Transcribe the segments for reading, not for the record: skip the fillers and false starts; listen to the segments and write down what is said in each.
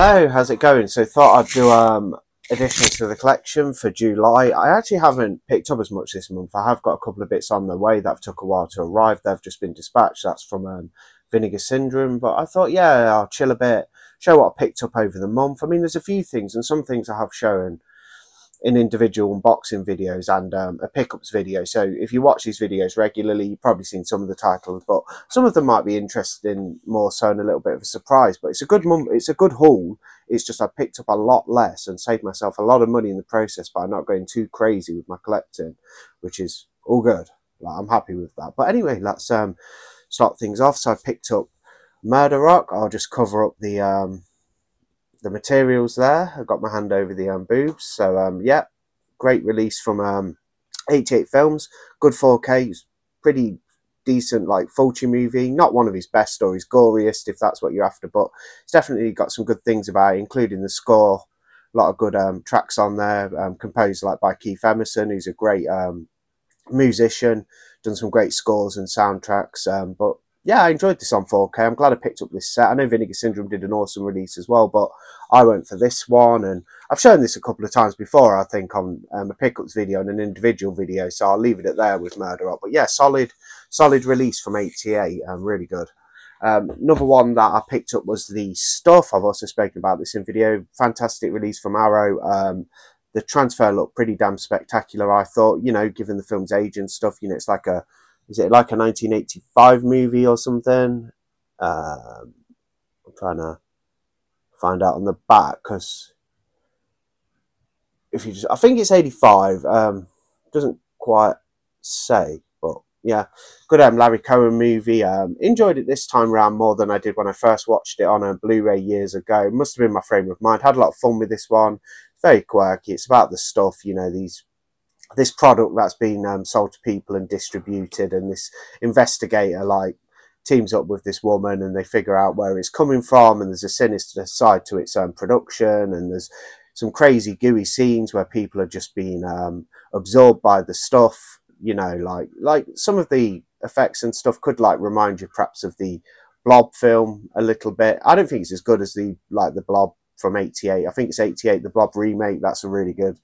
Hello, how's it going? So thought I'd do additions to the collection for July. I actually haven't picked up as much this month. I have got a couple of bits on the way that have took a while to arrive. They've just been dispatched. That's from Vinegar Syndrome. But I thought, yeah, I'll chill a bit, show what I picked up over the month. I mean, there's a few things, and some things I have shown in individual unboxing videos and a pickups video. So if you watch these videos regularly, you've probably seen some of the titles, but some of them might be interesting more so and a little bit of a surprise. But it's a good it's a good haul. It's just I picked up a lot less and saved myself a lot of money in the process by not going too crazy with my collecting, which is all good. Like, I'm happy with that. But anyway, let's start things off. So I picked up Murder Rock. I'll just cover up the materials there. I got my hand over the boobs. So yeah, great release from 88 Films. Good 4K. It's pretty decent, like Fulci movie. Not one of his best or his goriest, if that's what you're after, but it's definitely got some good things about it, including the score. A lot of good tracks on there, composed like by Keith Emerson, who's a great musician, done some great scores and soundtracks. But yeah, I enjoyed this on 4K. I'm glad I picked up this set. I know Vinegar Syndrome did an awesome release as well, but I went for this one, and I've shown this a couple of times before, I think, on a pickups video and an individual video, so I'll leave it at there with Murder Rock. But yeah, solid release from 88, really good. Another one that I picked up was The Stuff. I've also spoken about this in video. Fantastic release from Arrow. The transfer looked pretty damn spectacular, I thought, you know, given the film's age and stuff. You know, it's like is it like a 1985 movie or something? I'm trying to find out on the back, because if you just, I think it's 85. Doesn't quite say, but yeah, good Larry Cohen movie. Enjoyed it this time around more than I did when I first watched it on a Blu-ray years ago. Must have been my frame of mind. Had a lot of fun with this one. Very quirky. It's about the stuff, you know, this product that's been sold to people and distributed, and this investigator like teams up with this woman and they figure out where it's coming from, and there's a sinister side to its production, and there's some crazy gooey scenes where people are just being absorbed by the stuff, you know, like some of the effects and stuff could like remind you perhaps of the Blob film a little bit. I don't think it's as good as the Blob from 88. I think it's 88, the Blob remake. That's a really good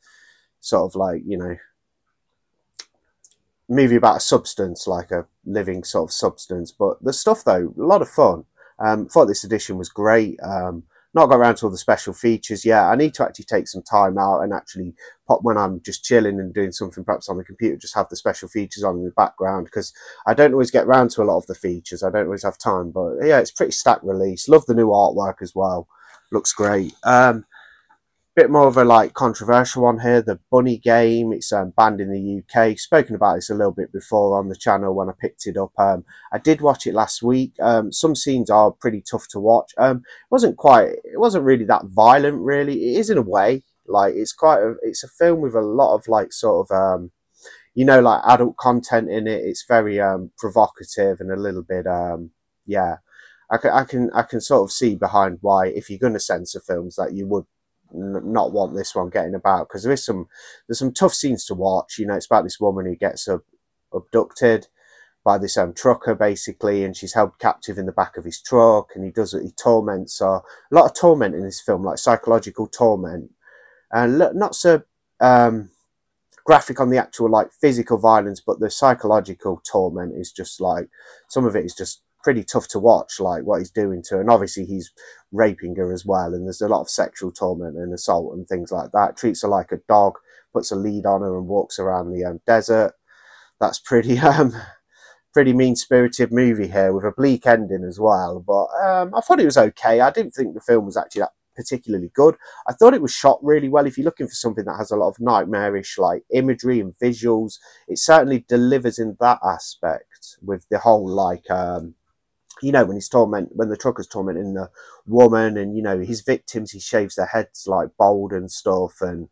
sort of like, you know, movie about a substance, like a living sort of substance. But the stuff though, a lot of fun. Thought this edition was great. Not got around to all the special features yet. I need to actually take some time out and actually pop, when I'm just chilling and doing something perhaps on the computer, just have the special features on in the background, because I don't always get around to a lot of the features. I don't always have time. But yeah, it's pretty stacked release. Love the new artwork as well. Looks great. Bit more of a like controversial one here, the Bunny Game. It's banned in the UK. Spoken about this a little bit before on the channel when I picked it up. I did watch it last week. Some scenes are pretty tough to watch. It wasn't really that violent, really. It is in a way. Like, it's a film with a lot of like sort of you know, like adult content in it. It's very provocative and a little bit yeah. I can sort of see behind why, if you're going to censor films, that you would not want this one getting about, because there's some tough scenes to watch. You know, it's about this woman who gets abducted by this trucker basically, and she's held captive in the back of his truck, and he torments her. A lot of torment in this film, like psychological torment, and not so graphic on the actual like physical violence, but the psychological torment is just like, some of it is just pretty tough to watch, like what he's doing to her. And obviously he's raping her as well, and there's a lot of sexual torment and assault and things like that. Treats her like a dog, puts a lead on her and walks around the desert. That's pretty pretty mean-spirited movie here, with a bleak ending as well. But I thought it was okay. I didn't think the film was actually that particularly good. I thought it was shot really well. If you're looking for something that has a lot of nightmarish like imagery and visuals, it certainly delivers in that aspect, with the whole like you know, when the trucker's tormenting the woman, and you know, his victims, he shaves their heads like bald and stuff, and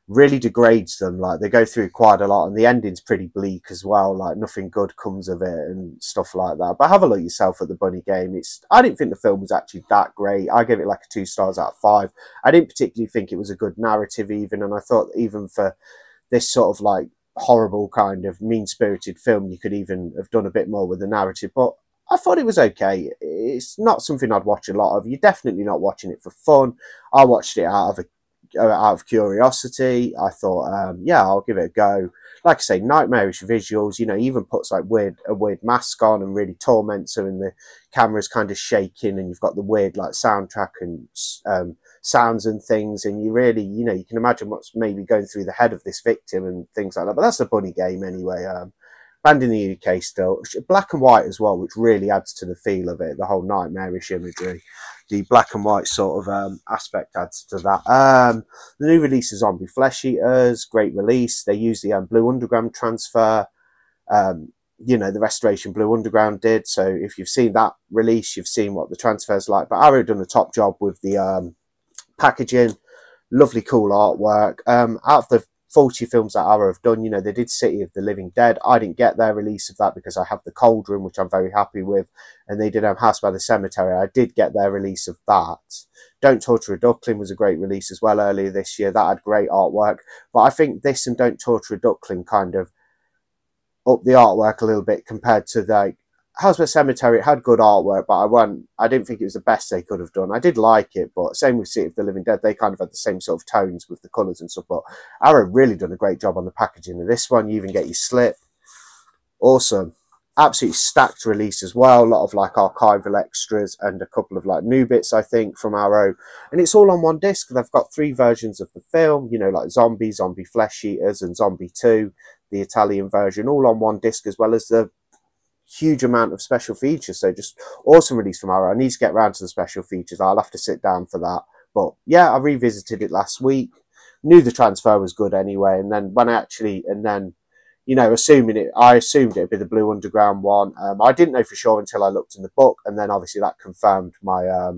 really degrades them. Like, they go through quite a lot, and the ending's pretty bleak as well. Like, nothing good comes of it and stuff like that. But have a look yourself at the Bunny Game. I didn't think the film was actually that great. I gave it like a 2 stars out of 5. I didn't particularly think it was a good narrative even, and I thought even for this sort of like horrible kind of mean-spirited film, you could even have done a bit more with the narrative. But I thought it was okay. It's not something I'd watch a lot of. You're definitely not watching it for fun. I watched it out of curiosity. I thought, yeah, I'll give it a go. Like I say, nightmarish visuals. You know, he even puts like a weird mask on and really torments her, and the camera's kind of shaking, and you've got the weird like soundtrack and sounds and things, and you really, you know, you can imagine what's maybe going through the head of this victim and things like that. But that's a bunny game anyway. Banned in the UK still, black and white as well, which really adds to the feel of it. The whole nightmarish imagery, the black and white sort of aspect adds to that. The new release is Zombie Flesh Eaters, great release. They use the Blue Underground transfer. You know, the Restoration Blue Underground did. So if you've seen that release, you've seen what the transfer's like. But Arrow done a top job with the packaging, lovely, cool artwork. Out of the 40 films that Arrow have done, you know, they did City of the Living Dead. I didn't get their release of that because I have the Cauldron, which I'm very happy with, and they did House by the Cemetery. I did get their release of that. Don't Torture a Duckling was a great release as well earlier this year. That had great artwork, but I think this and Don't Torture a Duckling kind of up the artwork a little bit compared to the House by the Cemetery. It had good artwork, but I didn't think it was the best they could have done. I did like it, but same with City of the Living Dead. They kind of had the same sort of tones with the colours and stuff, but Arrow really done a great job on the packaging of this one. You even get your slip. Awesome. Absolutely stacked release as well. A lot of like archival extras and a couple of like new bits, I think, from Arrow. And it's all on one disc. They've got 3 versions of the film, you know, like Zombie Flesh Eaters, and Zombie 2, the Italian version, all on one disc, as well as the huge amount of special features. So just awesome release from Arrow. I need to get around to the special features. I'll have to sit down for that. But yeah, I revisited it last week. Knew the transfer was good anyway. And then you know, I assumed it'd be the Blue Underground one. I didn't know for sure until I looked in the book, and then obviously that confirmed my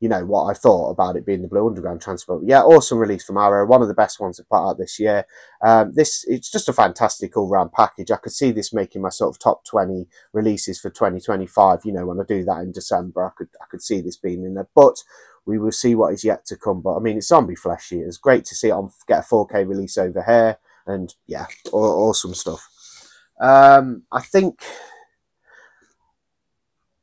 you know, what I thought about it being the Blue Underground transfer. But yeah, awesome release from Arrow. One of the best ones to put out this year. It's just a fantastic all-round package. I could see this making my sort of top 20 releases for 2025. You know, when I do that in December, I could see this being in there. But we will see what is yet to come. But I mean, it's Zombie Flesh Eaters. Great to see it get a 4K release over here. And yeah, awesome stuff. I think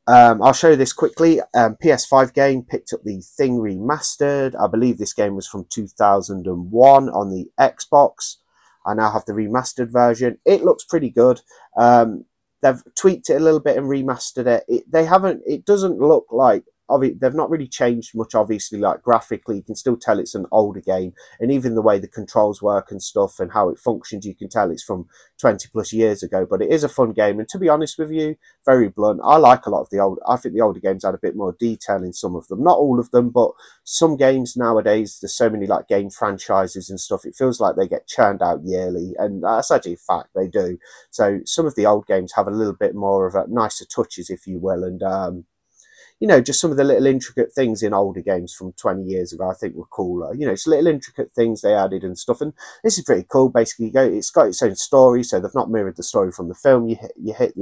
I'll show you this quickly. PS5 game, picked up the Thing Remastered. I believe this game was from 2001 on the Xbox. I now have the remastered version. It looks pretty good. They've tweaked it a little bit and remastered it. It doesn't look like, they've not really changed much, obviously, like graphically. You can still tell it's an older game, and even the way the controls work and stuff and how it functions, you can tell it's from 20 plus years ago. But it is a fun game, and to be honest with you, very blunt, I like a lot of I think the older games had a bit more detail in some of them. Not all of them, but some games nowadays, there's so many like game franchises and stuff, it feels like they get churned out yearly, and that's actually a fact, they do. So some of the old games have a little bit more of a nicer touches, if you will, and you know, just some of the little intricate things in older games from 20 years ago, I think were cooler. You know, it's little intricate things they added and stuff. And this is pretty cool. Basically, it's got its own story, so they've not mirrored the story from the film. You hit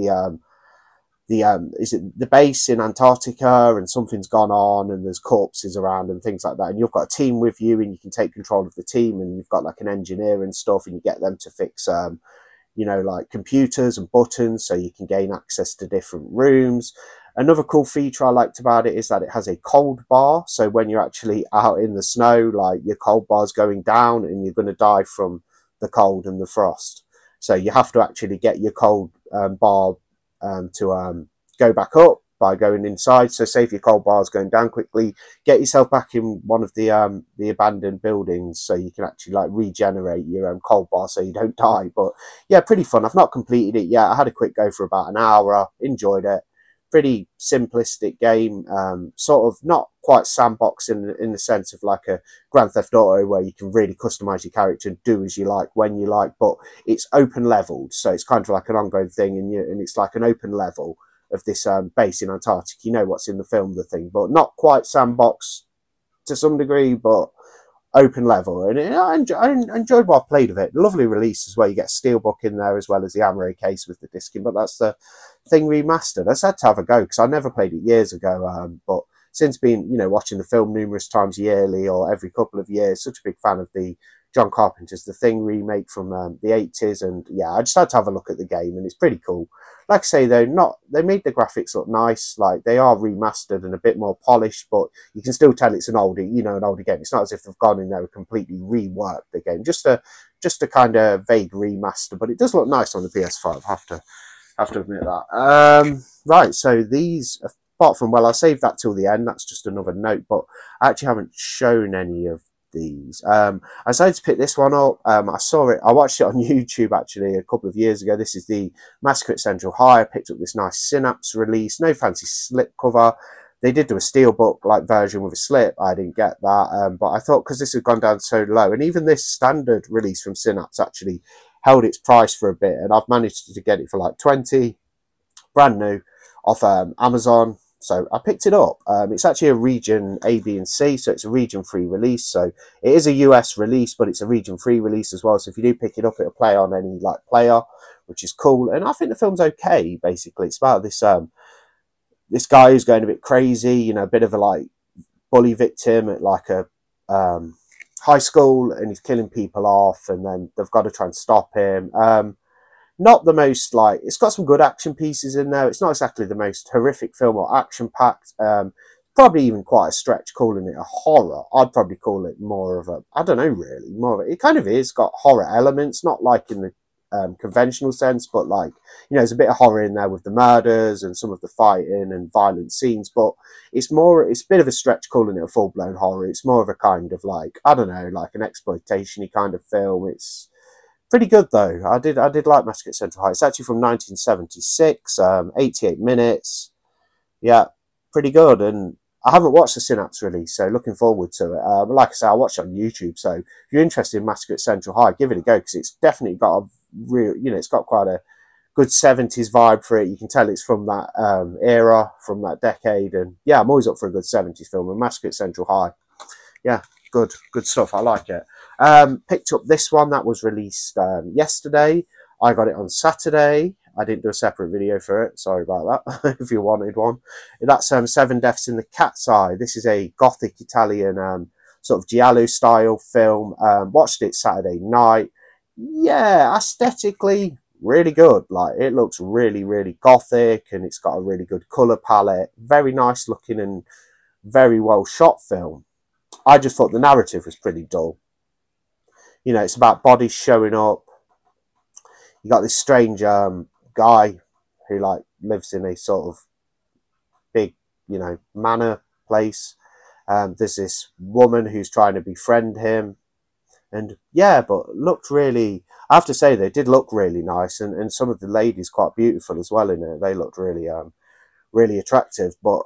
is it the base in Antarctica, and something's gone on, and there's corpses around and things like that. And you've got a team with you, and you can take control of the team, and you've got like an engineer and stuff, and you get them to fix you know, like computers and buttons, so you can gain access to different rooms. Another cool feature I liked about it is that it has a cold bar. So when you're actually out in the snow, like your cold bar's going down and you're going to die from the cold and the frost. So you have to actually get your cold bar to go back up by going inside. So say if your cold bar is going down quickly, get yourself back in one of the abandoned buildings so you can actually like regenerate your cold bar so you don't die. But yeah, pretty fun. I've not completed it yet. I had a quick go for about an hour. Enjoyed it. Pretty simplistic game, sort of not quite sandbox in the sense of like a Grand Theft Auto where you can really customize your character and do as you like when you like, but it's open leveled, so it's kind of like an ongoing thing, and it's like an open level of this base in Antarctica. You know what's in the film, the thing, but not quite sandbox to some degree, but open level. And I enjoyed what I played of it. Lovely release as well. You get a steelbook in there as well as the Amro case with the disc in, but that's the Thing Remastered. I just had to have a go because I never played it years ago, but since being, you know, watching the film numerous times yearly or every couple of years, such a big fan of the John Carpenter's The Thing remake from the 80s, and yeah, I just had to have a look at the game, and it's pretty cool. Like I say, though, they made the graphics look nice, like they are remastered and a bit more polished, but you can still tell it's an older, an older game. It's not as if they've gone in there and completely reworked the game, just a kind of vague remaster, but it does look nice on the PS5. Have to admit that. Right, so these, apart from, well, I'll save that till the end. That's just another note, but I actually haven't shown any of these. I decided to pick this one up. I watched it on YouTube actually a couple of years ago. This is the Massacre at Central High. I picked up this nice Synapse release, no fancy slipcover. They did do a steelbook like version with a slip. I didn't get that, but I thought because this had gone down so low, and even this standard release from Synapse actually held its price for a bit, and I've managed to get it for like 20, brand new, off Amazon. So I picked it up. It's actually a region A, B, and C, so it's a region-free release. So it is a US release, but it's a region-free release as well. So if you do pick it up, it'll play on any like player, which is cool. And I think the film's okay. Basically, it's about this this guy who's going a bit crazy. A bit of a like bully victim at like a high school, and he's killing people off, and then they've got to try and stop him. Not the most, like, it's got some good action pieces in there. It's not exactly the most horrific film or action-packed. Probably even quite a stretch calling it a horror. I'd probably call it more of a, I don't know really, more of a, it kind of is got horror elements, not like in the conventional sense, but like, there's a bit of horror in there with the murders and some of the fighting and violent scenes, but it's a bit of a stretch calling it a full-blown horror. It's more of a kind of like, I don't know, like an exploitation-y kind of film. It's pretty good though. I did like Massacre at Central High. It's actually from 1976, 88 minutes. Yeah, pretty good. And I haven't watched the Synapse release, so looking forward to it. But like I say, I watched it on YouTube, so if you're interested in Massacre at Central High, give it a go, because it's definitely got a real, it's got quite a good 70s vibe for it. You can tell it's from that era, from that decade. And yeah, I'm always up for a good 70s film, and Massacre at Central High, yeah, good stuff. I like it. Picked up this one that was released yesterday. I got it on Saturday. I didn't do a separate video for it. Sorry about that. If you wanted one, that's Seven Deaths in the Cat's Eye. This is a gothic Italian sort of giallo style film. Watched it Saturday night. Yeah, aesthetically really good. Like, it looks really, really gothic, and it's got a really good color palette. Very nice looking and very well shot film. I just thought the narrative was pretty dull. It's about bodies showing up. You got this strange guy who like lives in a sort of big, manor place. There's this woman who's trying to befriend him, and yeah, but looked really, I have to say, they did look really nice, and some of the ladies quite beautiful as well in it. They looked really really attractive, but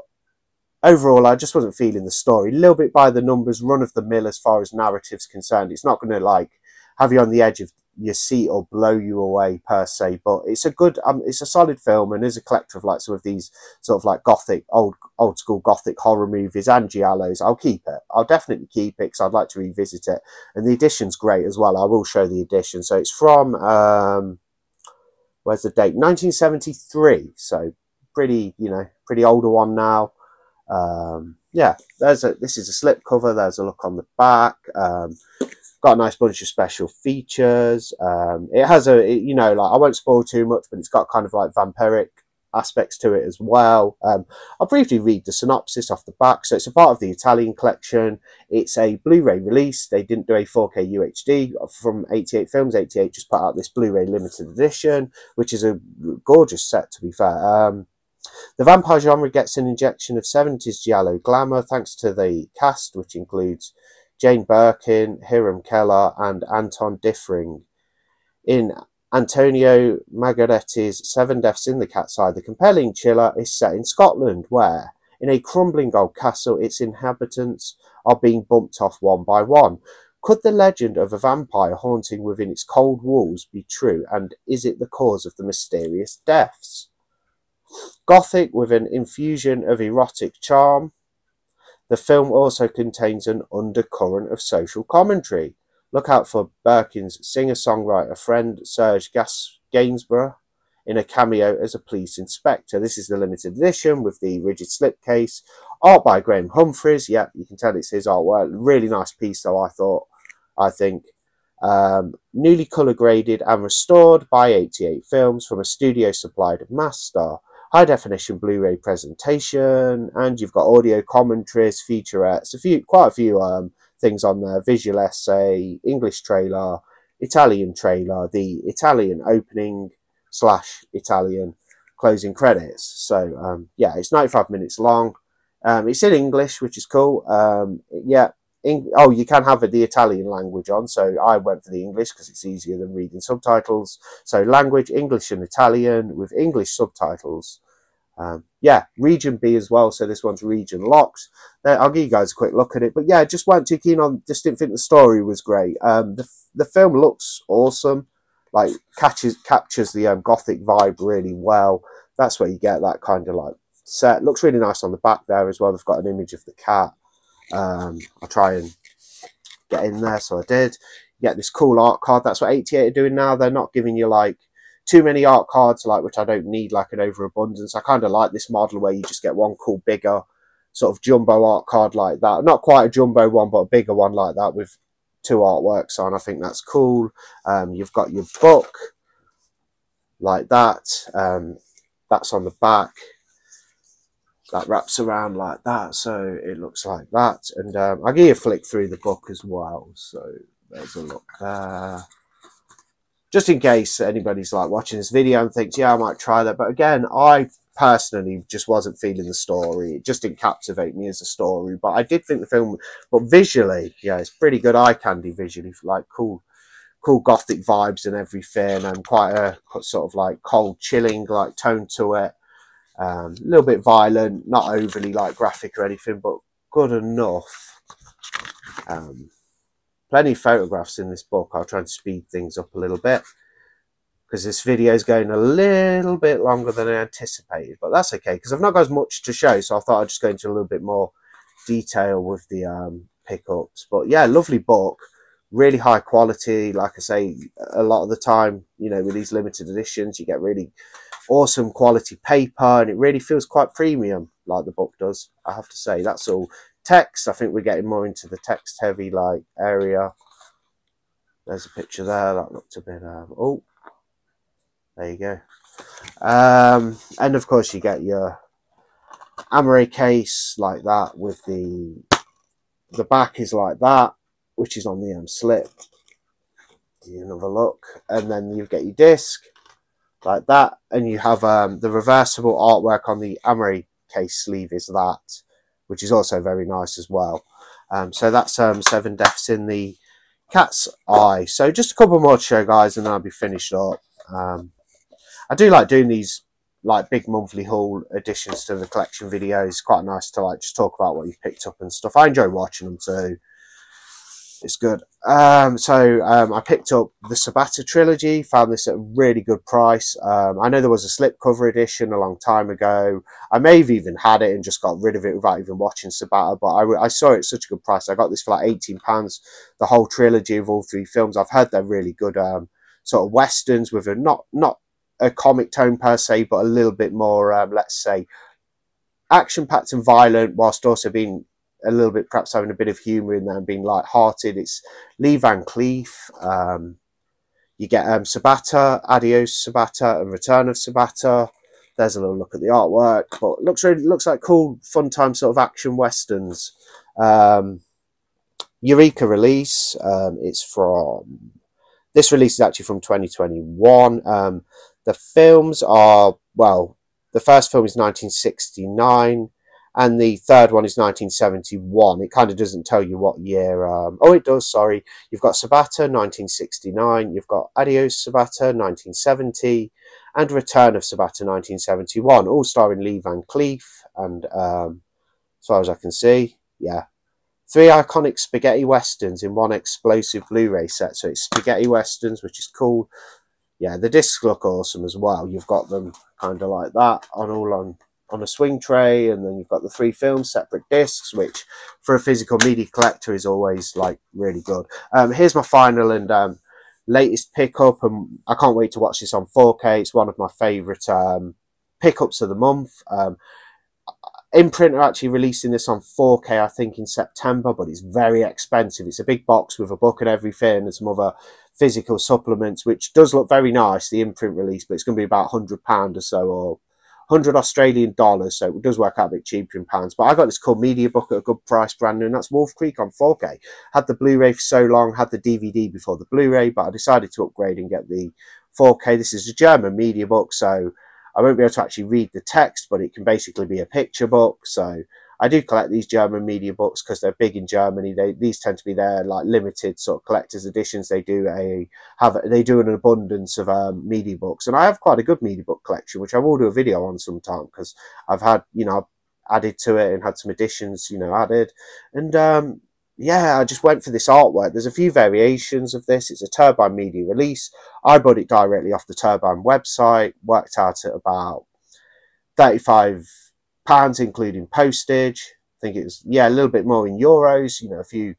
overall, I just wasn't feeling the story. A little bit by the numbers, run of the mill as far as narrative's concerned. It's not going to like have you on the edge of your seat or blow you away per se, but it's a good, it's a solid film, and is a collector of like some of these sort of like gothic, old school gothic horror movies and giallos. I'll keep it. I'll definitely keep it because I'd like to revisit it, and the edition's great as well. I will show the edition. So it's from where's the date? 1973. So pretty, pretty older one now. Yeah, this is a slip cover. There's a look on the back. Got a nice bunch of special features. It has like, I won't spoil too much, but it's got kind of like vampiric aspects to it as well. I'll briefly read the synopsis off the back. So it's a part of the Italian collection. It's a Blu-ray release. They didn't do a 4K UHD from 88 Films. 88 just put out this Blu-ray limited edition, which is a gorgeous set, to be fair. The vampire genre gets an injection of 70s giallo glamour thanks to the cast, which includes Jane Birkin, Hiram Keller, and Anton Diffring. In Antonio Margaretti's Seven Deaths in the Cat's Eye, the compelling chiller is set in Scotland, where, in a crumbling old castle, its inhabitants are being bumped off one by one. Could the legend of a vampire haunting within its cold walls be true, and is it the cause of the mysterious deaths? Gothic with an infusion of erotic charm, the film also contains an undercurrent of social commentary. Look out for Birkin's singer-songwriter friend Serge Gainsborough in a cameo as a police inspector. This is the limited edition with the rigid slipcase. Art by Graham Humphreys. Yeah, you can tell it's his artwork. Really nice piece though, I think. Newly colour graded and restored by 88 Films from a studio supplied master. High definition Blu-ray presentation, and you've got audio commentaries, featurettes, quite a few things on there. Visual essay, English trailer, Italian trailer, the Italian opening / Italian closing credits. So yeah, it's 95 minutes long. It's in English, which is cool. Yeah. Oh, you can have the Italian language on, so I went for the English because it's easier than reading subtitles. So language, English and Italian with English subtitles. Yeah, region B as well, so this one's region locked. I'll give you guys a quick look at it, but yeah, just weren't too keen on, just didn't think the story was great. The film looks awesome, like captures the gothic vibe really well. That's where you get that kind of like set. Looks really nice on the back there as well. They've got an image of the cat. I'll try and get in there, so I did. You get this cool art card. That's what 88 are doing now. They're not giving you like too many art cards, like, which I don't need, like an overabundance. I kind of like this model where you just get one cool bigger sort of jumbo art card like that. Not quite a jumbo one, but a bigger one like that with 2 artworks on. I think that's cool. You've got your book like that. That's on the back. That wraps around like that, so it looks like that. And I'll give you a flick through the book as well. So there's a look there. Just in case anybody's like watching this video and thinks, yeah, I might try that. But again, I personally just wasn't feeling the story. It just didn't captivate me as a story. But I did think the film, but visually, yeah, it's pretty good eye candy visually, like cool gothic vibes and everything, and quite a sort of like cold, chilling like tone to it. A little bit violent, not overly like graphic or anything, but good enough. Plenty of photographs in this book. I'll try and speed things up a little bit because this video is going a little bit longer than I anticipated, but that's okay because I've not got as much to show, so I thought I'd just go into a little bit more detail with the pickups. But yeah, lovely book, really high quality. Like I say, a lot of the time, you know, with these limited editions, you get really awesome quality paper, and it really feels quite premium, like the book does, I have to say. That's all. Text, I think we're getting more into the text heavy like area. There's a picture there that looked a bit oh, there you go. And of course you get your Amaray case like that, with the back is like that, which is on the slip. Give you another look, and then you get your disc like that, and you have the reversible artwork on the Amaray case sleeve is that, which is also very nice as well. So that's 7 Deaths in the Cat's Eye. So just a couple more to show, guys, and then I'll be finished up. I do like doing these like big monthly haul additions to the collection videos. Quite nice to like just talk about what you've picked up and stuff. I enjoy watching them too. It's good. I picked up the Sabata trilogy, found this at a really good price. I know there was a slipcover edition a long time ago. I may have even had it and just got rid of it without even watching Sabata, but I saw it at such a good price. I got this for like £18, the whole trilogy of all 3 films. I've heard they're really good sort of westerns with a not a comic tone per se, but a little bit more, let's say, action-packed and violent, whilst also being a little bit, perhaps having a bit of humour in there and being light-hearted. It's Lee Van Cleef. You get Sabata, Adios Sabata, and Return of Sabata. There's a little look at the artwork, but it looks like cool, fun time sort of action westerns. Eureka release. It's from, this release is actually from 2021. The films are, well, the first film is 1969. And the third one is 1971. It kind of doesn't tell you what year. Oh, it does, sorry. You've got Sabata, 1969. You've got Adios Sabata, 1970. And Return of Sabata, 1971. All starring Lee Van Cleef. And as far as I can see, yeah. 3 iconic spaghetti westerns in one explosive Blu-ray set. So it's spaghetti westerns, which is cool. Yeah, the discs look awesome as well. You've got them kind of like that on a swing tray, and then you've got the 3 films, separate discs, which for a physical media collector is always like really good. Here's my final and latest pickup, and I can't wait to watch this on 4K. It's one of my favourite pickups of the month. Imprint are actually releasing this on 4K, I think, in September, but it's very expensive. It's a big box with a book and everything and some other physical supplements, which does look very nice, the imprint release, but it's going to be about £100 or so, or 100 Australian dollars, so it does work out a bit cheaper in pounds. But I got this cool media book at a good price, brand new, and that's Wolf Creek on 4K. Had the Blu-ray for so long, had the DVD before the Blu-ray, but I decided to upgrade and get the 4K. This is a German media book, so I won't be able to actually read the text, but it can basically be a picture book. So I do collect these German media books because they're big in Germany. These tend to be their like limited sort of collector's editions. They do an abundance of media books, and I have quite a good media book collection, which I will do a video on sometime because I've had, you know, added to it and had some additions, you know, added. And yeah, I just went for this artwork. There's a few variations of this. It's a Turbine media release. I bought it directly off the Turbine website, worked out at about £35, including postage. I think it was, yeah, a little bit more in euros, you know, a few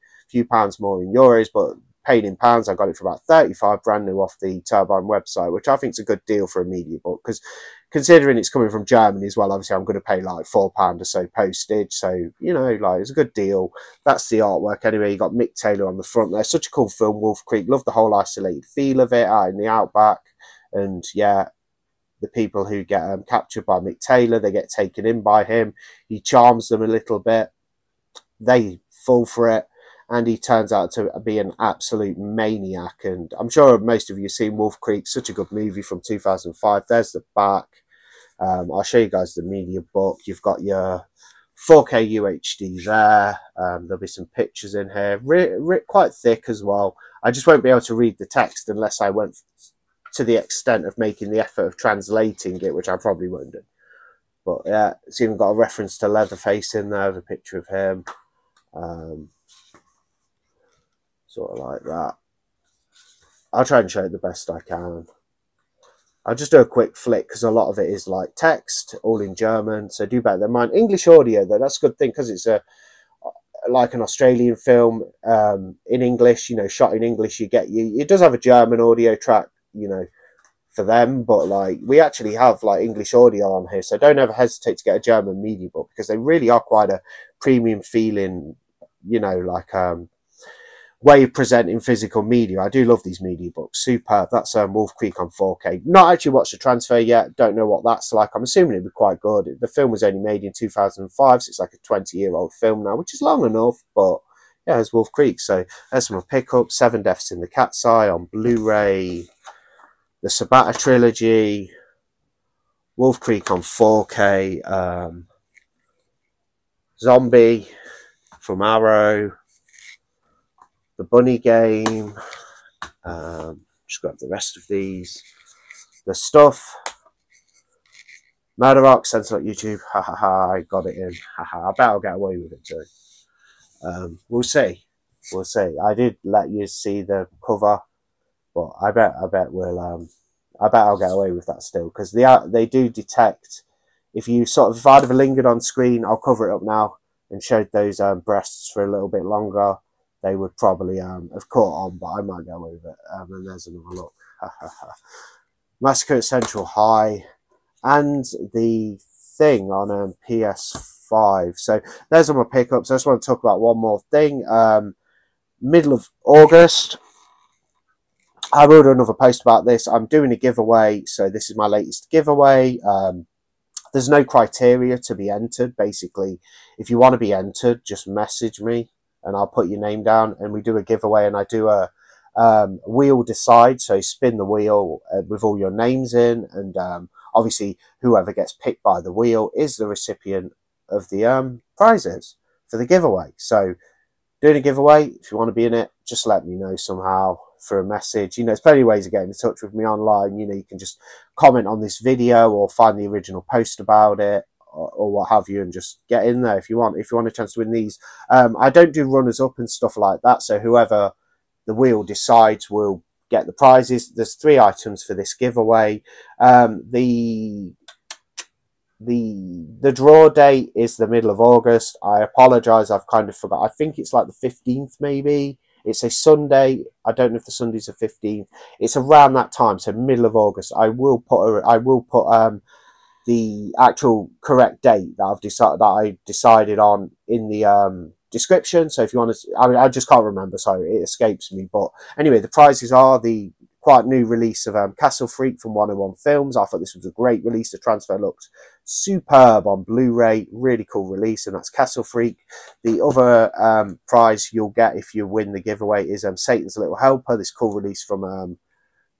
pounds more in euros, but paid in pounds. I got it for about 35, brand new off the Turbine website, which I think is a good deal for a media book, because considering it's coming from Germany as well, obviously I'm going to pay like £4 or so postage. So, you know, like, it's a good deal. That's the artwork anyway. You got Mick Taylor on the front there. Such a cool film, Wolf Creek. Love the whole isolated feel of it out in the outback. And yeah, the people who get captured by Mick Taylor, they get taken in by him. He charms them a little bit. They fall for it. And he turns out to be an absolute maniac. And I'm sure most of you have seen Wolf Creek, such a good movie from 2005. There's the back. I'll show you guys the media book. You've got your 4K UHD there. There'll be some pictures in here. Quite thick as well. I just won't be able to read the text unless I went to the extent of making the effort of translating it, which I probably won't do. But yeah, it's even got a reference to Leatherface in there, the picture of him. Sort of like that. I'll try and show it the best I can. I'll just do a quick flick because a lot of it is like text, all in German, so do better than mine. English audio though, that's a good thing because it's like an Australian film in English, you know, shot in English. It does have a German audio track, you know, for them, but like we actually have like English audio on here, so don't ever hesitate to get a German media book because they really are quite a premium feeling, you know, like way of presenting physical media. I do love these media books. Superb. That's Wolf Creek on 4K. Not actually watched the transfer yet. Don't know what that's like. I'm assuming it'd be quite good. The film was only made in 2005, so it's like a 20-year-old film now, which is long enough, but yeah, it's Wolf Creek. So there's some pickups. 7 Deaths in the Cat's Eye on Blu-ray. The Sabata trilogy. Wolf Creek on 4K. Zombie from Arrow. The Bunny Game. Just grab the rest of these. The Stuff. Murderock, Censor YouTube. Ha ha ha, I got it in. Ha ha, I bet I'll get away with it too. We'll see. We'll see. I did let you see the cover, but I bet I'll get away with that still, because they do detect if I'd have lingered on screen. I'll cover it up now and showed those breasts for a little bit longer. They would probably have caught on, but I might go with it. And there's another look. Massacre at Central High. And The Thing on PS5. So there's all my pickups. I just want to talk about one more thing. Middle of August. I will do another post about this. I'm doing a giveaway. So this is my latest giveaway. There's no criteria to be entered. Basically, if you want to be entered, just message me and I'll put your name down and we do a giveaway, and I do a wheel decide. So spin the wheel with all your names in, and obviously whoever gets picked by the wheel is the recipient of the prizes for the giveaway. So doing a giveaway, if you want to be in it, just let me know somehow for a message. You know, there's plenty of ways of getting in touch with me online. You know, you can just comment on this video or find the original post about it, or what have you, and just get in there if you want a chance to win these. I don't do runners up and stuff like that, so whoever the wheel decides will get the prizes. There's 3 items for this giveaway. The draw date is the middle of August. I apologize, I've kind of forgot. I think it's like the 15th maybe. It's a Sunday. I don't know if the Sunday's the 15th. It's around that time, so middle of August. I will put the actual correct date that I decided on in the description. So if you want to, I just can't remember, sorry, it escapes me. But anyway, the prizes are the quite new release of Castle Freak from 101 Films. I thought this was a great release. The transfer looks superb on Blu-ray, really cool release, and that's Castle Freak. The other prize you'll get if you win the giveaway is Satan's Little Helper, this cool release from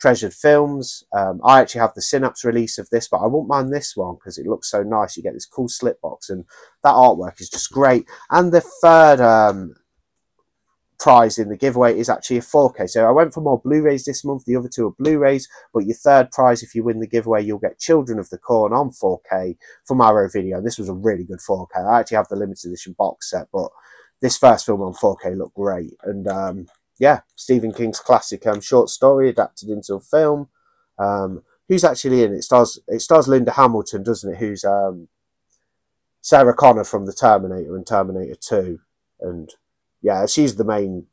Treasured Films. I actually have the Synapse release of this, but I won't mind this one because it looks so nice. You get this cool slip box, and that artwork is just great. And the third prize in the giveaway is actually a 4K. So I went for more Blu-rays this month. The other two are Blu-rays, but your third prize, if you win the giveaway, you'll get Children of the Corn on 4K from Arrow Video. And this was a really good 4K. I actually have the limited edition box set, but this first film on 4K looked great. And yeah, Stephen King's classic short story adapted into a film. Who's actually in it? It stars Linda Hamilton, doesn't it? Who's Sarah Connor from the Terminator and Terminator 2, and yeah, she's the main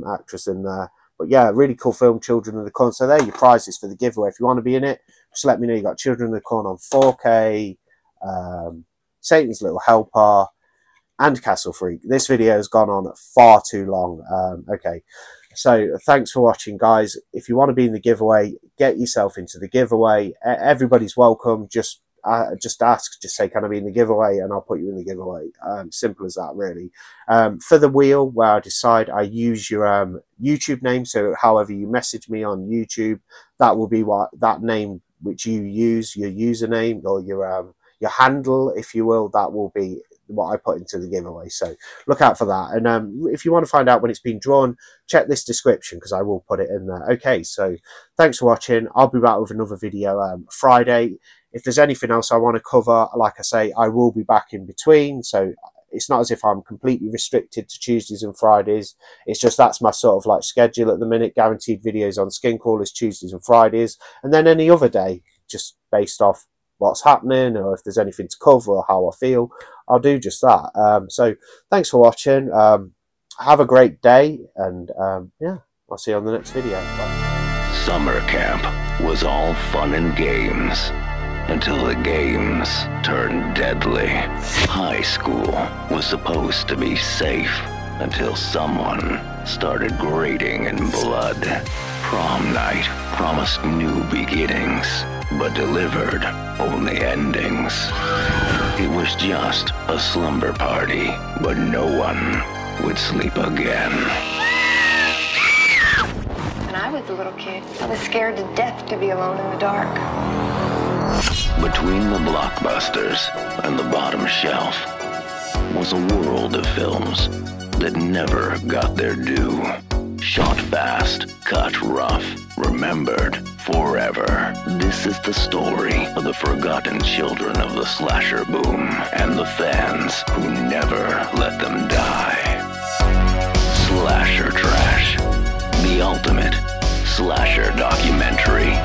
actress in there. But yeah, really cool film, Children of the Corn. So there are your prizes for the giveaway. If you want to be in it, just let me know. You got Children of the Corn on 4K, Satan's Little Helper, and Castle Freak. This video has gone on far too long. Okay, so thanks for watching, guys. If you want to be in the giveaway, get yourself into the giveaway. Everybody's welcome. Just ask, just say, can I be in the giveaway, and I'll put you in the giveaway. Simple as that, really. For the wheel, where I decide, I use your YouTube name. So however you message me on YouTube, that will be that name which you use, your username or your handle, if you will. That will be what I put into the giveaway, so look out for that. And if you want to find out when it's been drawn, check this description because I will put it in there. Okay, so thanks for watching. I'll be back with another video Friday. If there's anything else I want to cover, like I say, I will be back in between, so it's not as if I'm completely restricted to Tuesdays and Fridays. It's just that's my sort of like schedule at the minute. Guaranteed videos on Skincrawlers Tuesdays and Fridays, and then any other day, just based off what's happening or if there's anything to cover or how I feel, I'll do just that. So thanks for watching. Have a great day, and yeah, I'll see you on the next video. Bye. Summer camp was all fun and games until the games turned deadly. High school was supposed to be safe until someone started grading in blood. Prom night promised new beginnings, but delivered only endings. It was just a slumber party, but no one would sleep again. When I was a little kid, I was scared to death to be alone in the dark. Between the blockbusters and the bottom shelf was a world of films that never got their due. Shot fast, cut rough, remembered forever. This is the story of the forgotten children of the slasher boom and the fans who never let them die. Slasher Trash, the ultimate slasher documentary.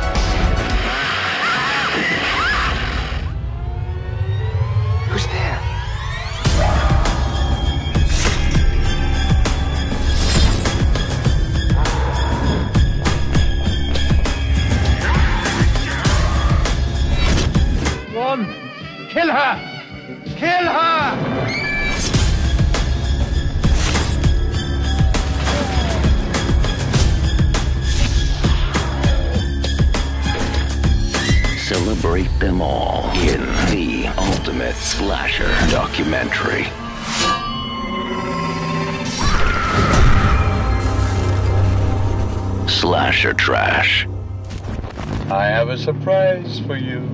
Who's there? Kill her! Kill her! Celebrate them all in the ultimate slasher documentary. Slasher Trash. I have a surprise for you.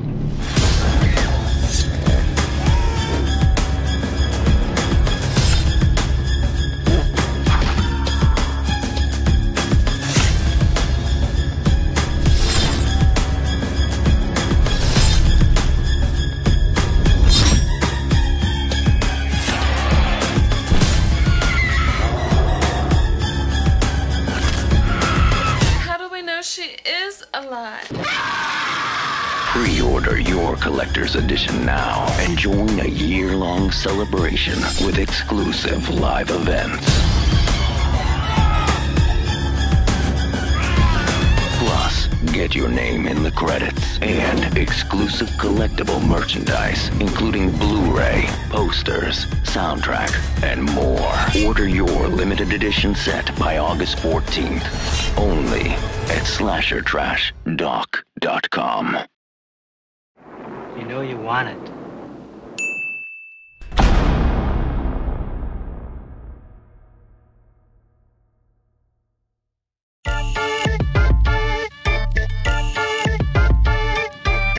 She is alive. Pre-order your collector's edition now and join a year-long celebration with exclusive live events. Plus, get your name in the credits and exclusive collectible merchandise, including Blu-ray, posters, soundtrack, and more. Order your limited edition set by August 14th, only at slashertrashdoc.com. You know you want it.